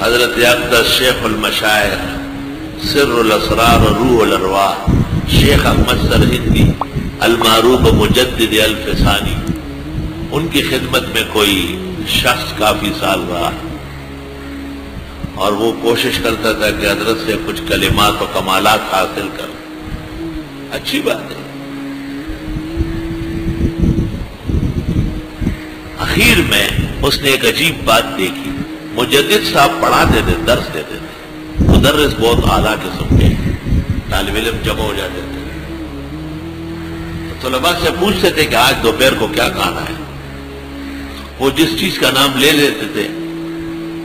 حضرت اقدس شیخ المشائخ سر الاسرار و روح الارواح شیخ احمد سرہندی المعروف مجدد الفسانی، ان کی خدمت میں کوئی شخص کافی سال رہا اور وہ کوشش کرتا تھا کہ حضرت سے کچھ کلمات و کمالات حاصل کر. اچھی بات ہے. اخیر میں اس نے ایک عجیب بات دیکھی. مجدد صاحب پڑھاتے تھے، درس دیتے تھے، مدرس بہت اعلیٰ قسم کے، طالب علم جمع ہو جاتے تھے. طلباء سے پوچھتے تھے کہ آج دوپہر کو کیا کھانا ہے. وہ جس چیز کا نام لے لیتے تھے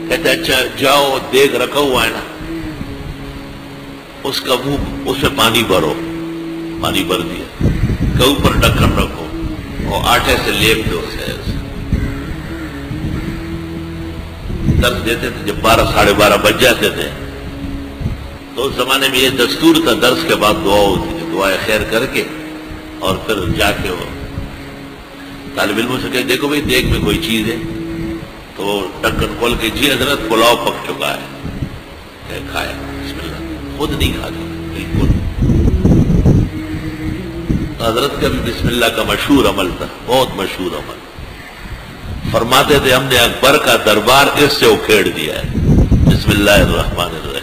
کہتے اچھا جاؤ دیگ رکھا ہوا ہے نا، اس کا منہ اس میں پانی بھرو. پانی بھر دیا کہ اوپر ڈھکن رکھو اور آٹے سے لیپ دو. درس دیتے تھے. جب 12 ساڑھے 12 بج جاتے تھے تو اس زمانے میں یہ دستور تھا درس کے بعد دعا ہوتی تھی. دعائے خیر کر کے اور پھر جا کے وہ طالب علموں سے کہ دیکھو بھائی دیگ میں کوئی چیز ہے، تو وہ ڈھکن کھول کے جی حضرت پلاؤ پک چکا ہے، کہ کھایا. بسم اللہ. خود نہیں کھاتے بالکل. حضرت کا بھی بسم اللہ کا مشہور عمل تھا، بہت مشہور عمل. فرماتے تھے ہم نے اکبر کا دربار اس سے اکھیڑ دیا ہے. بسم اللہ الرحمن الرحیم.